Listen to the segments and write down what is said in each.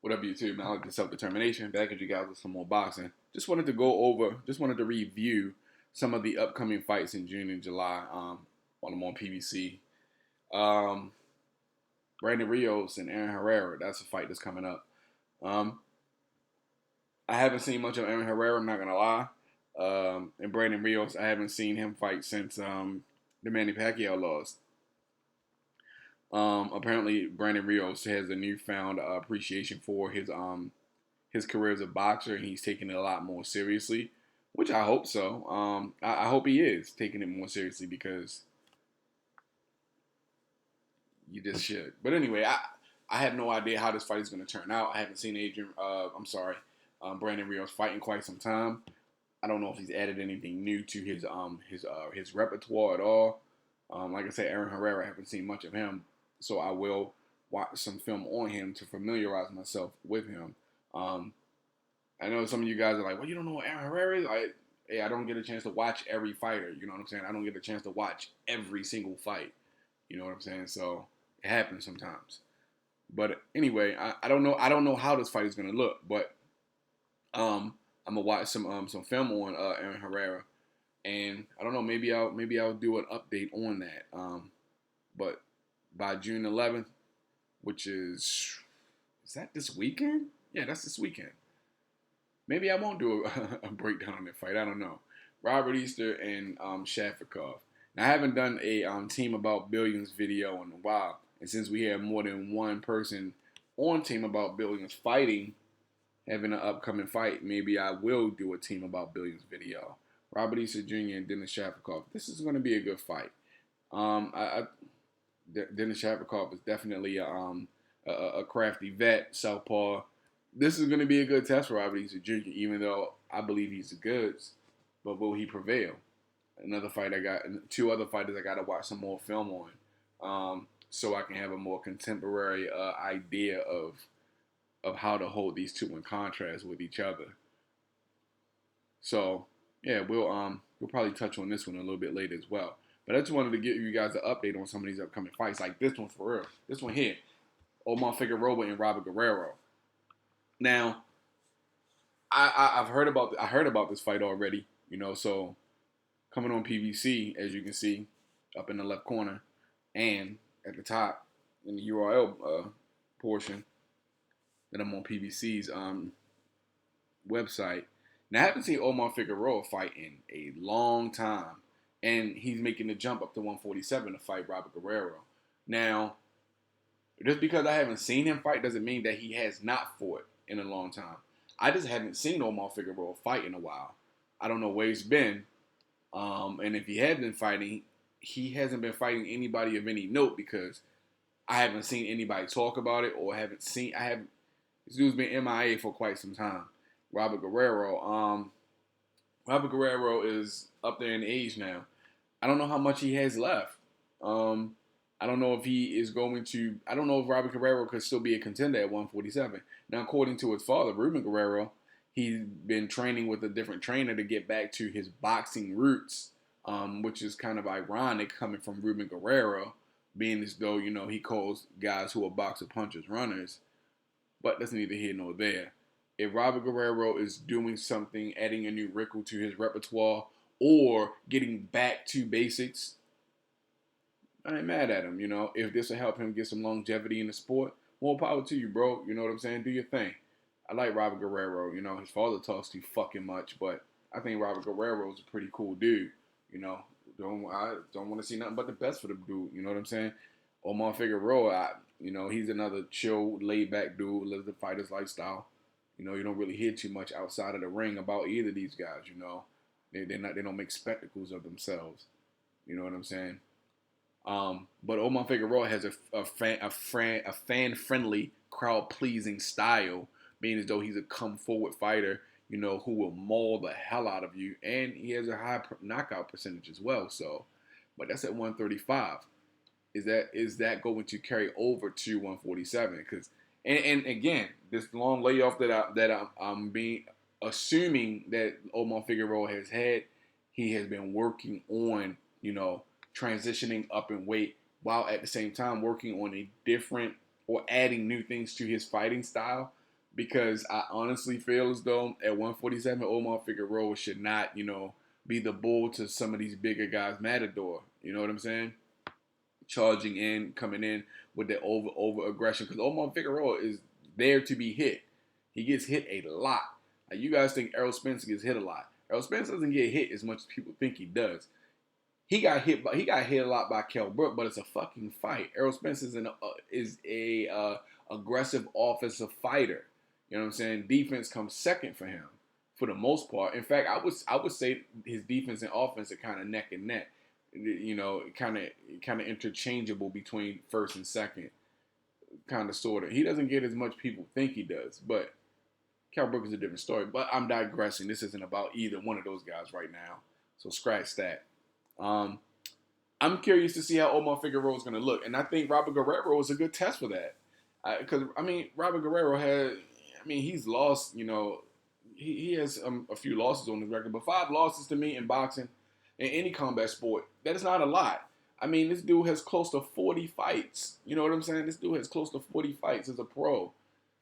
What up, YouTube? Now, like the self-determination. Back at you guys with some more boxing. Just wanted to review some of the upcoming fights in June and July. While I'm on PBC. Um, Brandon Rios and Aaron Herrera. That's a fight that's coming up. Um, I haven't seen much of Aaron Herrera. I'm not gonna lie. And Brandon Rios, I haven't seen him fight since the Manny Pacquiao loss. Apparently, Brandon Rios has a newfound appreciation for his career as a boxer, and he's taking it a lot more seriously, which I hope so. I hope he is taking it more seriously because you just should. But anyway, I have no idea how this fight is going to turn out. I haven't seen Brandon Rios fight in quite some time. I don't know if he's added anything new to his repertoire at all. Like I said, Aaron Herrera, I haven't seen much of him, so I will watch some film on him to familiarize myself with him. Um, I know some of you guys are like, well, you don't know what Aaron Herrera is? I don't get a chance to watch every fighter. You know what I'm saying? I don't get a chance to watch every single fight. You know what I'm saying? So it happens sometimes. But anyway, I don't know. I don't know how this fight is gonna look, but I'm gonna watch some film on Aaron Herrera, and I don't know. Maybe I'll do an update on that. But by June 11th, which is that this weekend? Yeah, that's this weekend. Maybe I won't do a breakdown on that fight. I don't know. Robert Easter and Shafikov. Now I haven't done a team about billions video in a while, and since we have more than one person on team about billions fighting, having an upcoming fight, maybe I will do a team about billions video. Robert Easter Jr. and Dennis Shafikov. This is going to be a good fight. Dennis Shafikov is definitely a crafty vet, southpaw. This is going to be a good test for Robert Easter Jr., even though I believe he's the goods. But will he prevail? Another fight two other fighters I got to watch some more film on, so I can have a more contemporary idea of how to hold these two in contrast with each other. So yeah, we'll probably touch on this one a little bit later as well. But I just wanted to give you guys an update on some of these upcoming fights, like this one for real. This one here, Omar Figueroa and Robert Guerrero. Now, I've heard about this fight already. So coming on PBC, as you can see, up in the left corner, and at the top in the URL portion that I'm on PBC's website. Now I haven't seen Omar Figueroa fight in a long time, and he's making the jump up to 147 to fight Robert Guerrero. Now, just because I haven't seen him fight doesn't mean that he has not fought in a long time. I just haven't seen Omar Figueroa fight in a while. I don't know where he's been, and if he had been fighting, he hasn't been fighting anybody of any note because I haven't seen anybody talk about it or haven't seen. This dude's been MIA for quite some time. Robert Guerrero. Robert Guerrero is up there in age now. I don't know how much he has left. I don't know if he is going to. I don't know if Robert Guerrero could still be a contender at 147. Now, according to his father, Ruben Guerrero, he's been training with a different trainer to get back to his boxing roots, which is kind of ironic coming from Ruben Guerrero, being as though he calls guys who are boxer punchers runners. But that's neither here nor there. If Robert Guerrero is doing something, adding a new wrinkle to his repertoire, or getting back to basics, I ain't mad at him. If this will help him get some longevity in the sport, more power to you, bro. You know what I'm saying? Do your thing. I like Robert Guerrero. His father talks too fucking much, but I think Robert Guerrero is a pretty cool dude. I don't want to see nothing but the best for the dude. You know what I'm saying? Omar Figueroa, he's another chill, laid back dude, lives the fighter's lifestyle. You don't really hear too much outside of the ring about either of these guys. They don't make spectacles of themselves. You know what I'm saying? But Omar Figueroa has a fan friendly, crowd pleasing style, being as though he's a come forward fighter. Who will maul the hell out of you, and he has a high knockout percentage as well. So, but that's at 135. Is that going to carry over to 147? Because and again, this long layoff that I'm being assuming that Omar Figueroa has had, he has been working on transitioning up in weight while at the same time working on a different or adding new things to his fighting style. because I honestly feel as though at 147, Omar Figueroa should not, be the bull to some of these bigger guys, Matador. You know what I'm saying? Charging in, coming in with the over aggression, because Omar Figueroa is there to be hit. He gets hit a lot. Like, you guys think Errol Spence gets hit a lot. Errol Spence doesn't get hit as much as people think he does. He got hit a lot by Kell Brook, but it's a fucking fight. Errol Spence is a aggressive offensive fighter. You know what I'm saying? Defense comes second for him for the most part. In fact, I would say his defense and offense are kind of neck and neck. Kind of interchangeable between first and second, kind of sort of. He doesn't get as much people think he does, but Kell Brook is a different story. But I'm digressing. This isn't about either one of those guys right now, so scratch that. I'm curious to see how Omar Figueroa is going to look, and I think Robert Guerrero is a good test for that. Because Robert Guerrero he's lost. He has a few losses on his record, but 5 losses to me in boxing, in any combat sport, that is not a lot. This dude has close to 40 fights. You know what I'm saying? This dude has close to 40 fights as a pro.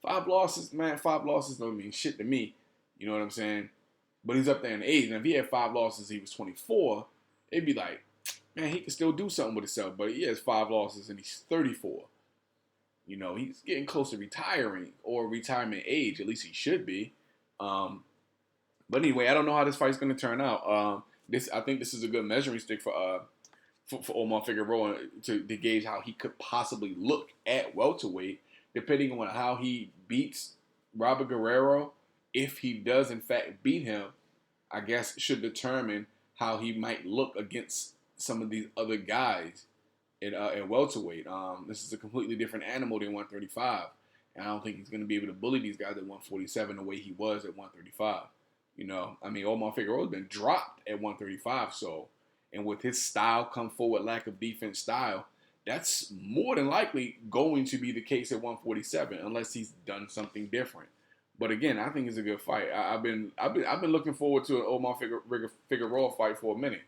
5 losses, man. 5 losses don't mean shit to me. You know what I'm saying? But he's up there in age, and if he had 5 losses, he was 24. It'd be like, man, he can still do something with himself, but he has 5 losses and he's 34. He's getting close to retiring or retirement age. At least he should be. But anyway, I don't know how this fight's going to turn out. I think this is a good measuring stick for Omar Figueroa to gauge how he could possibly look at welterweight, depending on how he beats Robert Guerrero. If he does in fact beat him, I guess should determine how he might look against some of these other guys in welterweight. This is a completely different animal than 135. And I don't think he's going to be able to bully these guys at 147 the way he was at 135. Omar Figueroa has been dropped at 135. And with his style come forward, lack of defense style, that's more than likely going to be the case at 147 unless he's done something different. But again, I think it's a good fight. I've been looking forward to an Omar Figueroa fight for a minute.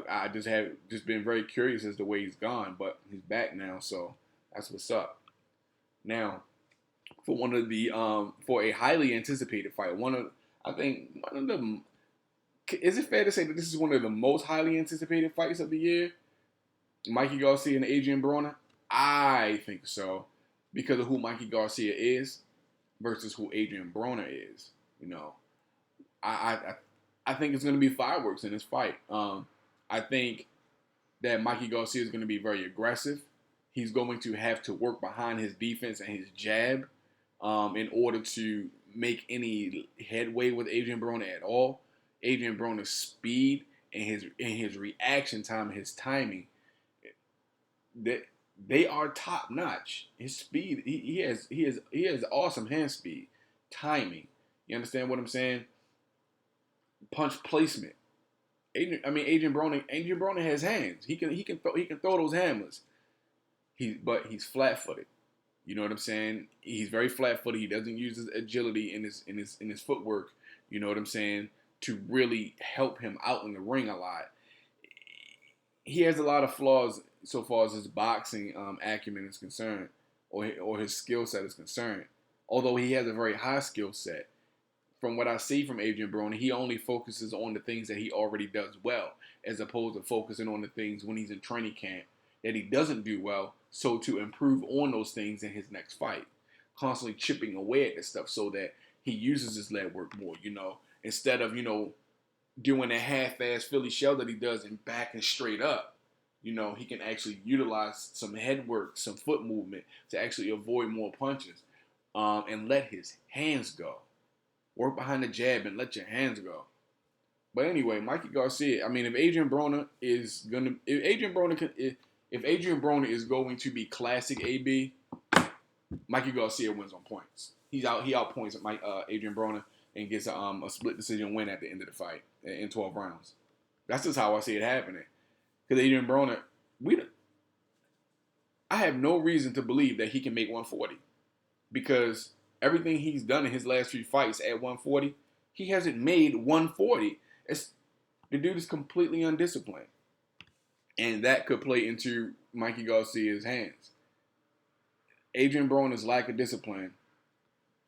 I just been very curious as to the way he's gone, but he's back now, so that's what's up. Now, for a highly anticipated fight, is it fair to say that this is one of the most highly anticipated fights of the year? Mikey Garcia and Adrian Broner? I think so, because of who Mikey Garcia is versus who Adrian Broner is. I think it's going to be fireworks in this fight. I think that Mikey Garcia is going to be very aggressive. He's going to have to work behind his defense and his jab in order to make any headway with Adrian Broner at all. Adrian Broner's speed and his reaction time and his timing, they are top notch. His speed, he has awesome hand speed, timing. You understand what I'm saying? Punch placement. Adrian Broner has hands. He can throw those hammers. But he's flat-footed. You know what I'm saying? He's very flat-footed. He doesn't use his agility in his footwork. You know what I'm saying? To really help him out in the ring a lot. He has a lot of flaws so far as his boxing acumen is concerned, or his skill set is concerned. Although he has a very high skill set. From what I see from Adrian Broner, he only focuses on the things that he already does well, as opposed to focusing on the things when he's in training camp that he doesn't do well, so to improve on those things in his next fight. Constantly chipping away at this stuff so that he uses his leg work more, instead of, doing a half-ass Philly shell that he does and backing straight up. He can actually utilize some head work, some foot movement to actually avoid more punches and let his hands go. Work behind the jab and let your hands go. But anyway, Mikey Garcia. If Adrian Broner is going to be classic AB, Mikey Garcia wins on points. He outpoints Adrian Broner and gets a split decision win at the end of the fight in 12 rounds. That's just how I see it happening. Because Adrian Broner, I have no reason to believe that he can make 140 because everything he's done in his last 3 fights at 140, he hasn't made 140. The dude is completely undisciplined. And that could play into Mikey Garcia's hands. Adrian Broner's lack of discipline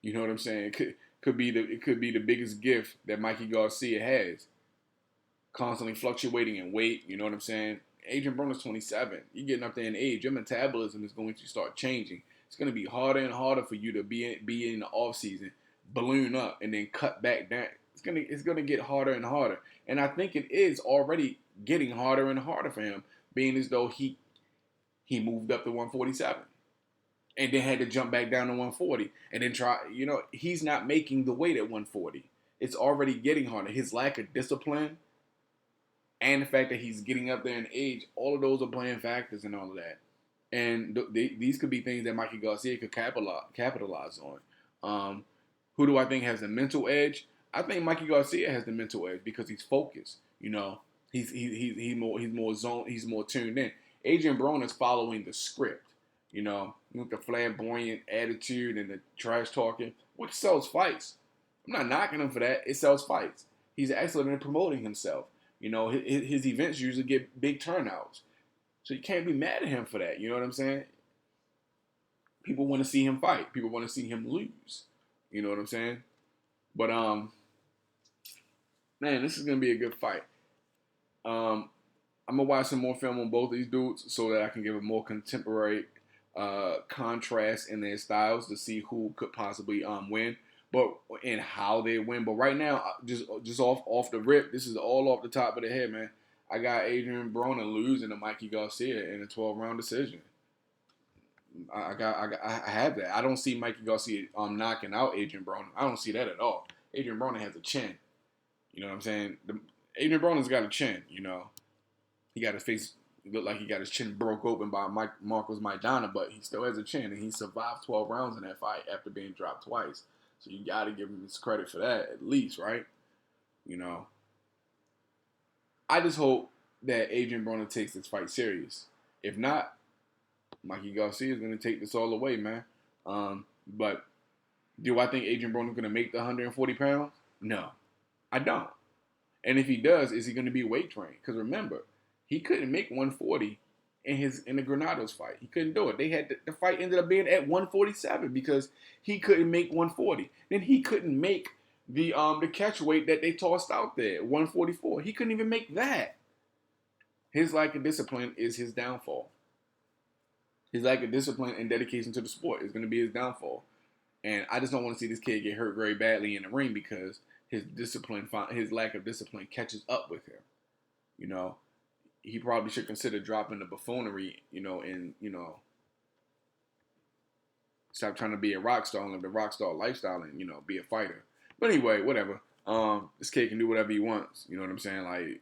You know what I'm saying? It could be the biggest gift that Mikey Garcia has. Constantly fluctuating in weight. You know what I'm saying? Adrian Broner's 27. You're getting up there in age. Your metabolism is going to start changing. It's going to be harder and harder for you to be in the off season, balloon up, and then cut back down. It's gonna get harder and harder. And I think it is already getting harder and harder for him, being as though he moved up to 147 and then had to jump back down to 140 and then try. You know, he's not making the weight at 140. It's already getting harder. His lack of discipline and the fact that he's getting up there in age, all of those are playing factors and all of that. And these could be things that Mikey Garcia could capitalize on. Who do I think has the mental edge? I think Mikey Garcia has the mental edge because he's focused. You know, he's more tuned in. Adrian Broner is following the script. You know, with the flamboyant attitude and the trash talking, which sells fights. I'm not knocking him for that. It sells fights. He's excellent in promoting himself. You know, his events usually get big turnouts. So you can't be mad at him for that. You know what I'm saying? People want to see him fight. People want to see him lose. You know what I'm saying? But man, this is gonna be a good fight. I'm gonna watch some more film on both of these dudes so that I can give a more contemporary contrast in their styles to see who could possibly win, but and how they win. But right now, just off the rip, this is all off the top of the head, man. I got Adrian Broner losing to Mikey Garcia in a 12-round decision. I have that. I don't see Mikey Garcia knocking out Adrian Broner. I don't see that at all. Adrian Broner has a chin. You know what I'm saying? Adrian Broner's got a chin. You know, he got his face look like he got his chin broke open by Marcos Maidana, but he still has a chin, and he survived 12 rounds in that fight after being dropped twice. So you got to give him his credit for that, at least, right? You know, I just hope that Adrian Broner takes this fight serious. If not, Mikey Garcia is going to take this all away, man. But do I think Adrian Broner is going to make the 140 pounds? No, I don't. And if he does, is he going to be weight trained? Because remember, he couldn't make 140 in the Granados fight. He couldn't do it. They had the fight ended up being at 147 because he couldn't make 140. Then he couldn't make the catch weight that they tossed out there, 144. He couldn't even make that. His lack of discipline is his downfall. His lack of discipline and dedication to the sport is going to be his downfall. And I just don't want to see this kid get hurt very badly in the ring because his lack of discipline catches up with him. You know, he probably should consider dropping the buffoonery, you know, and, you know, stop trying to be a rock star and live the rock star lifestyle and, you know, be a fighter. But anyway, whatever. This kid can do whatever he wants. You know what I'm saying? Like,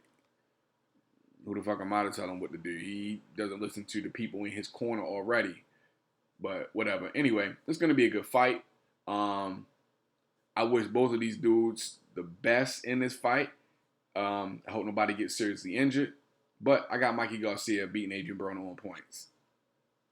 who the fuck am I to tell him what to do? He doesn't listen to the people in his corner already. But whatever. Anyway, it's going to be a good fight. I wish both of these dudes the best in this fight. I hope nobody gets seriously injured. But I got Mikey Garcia beating Adrian Broner on points.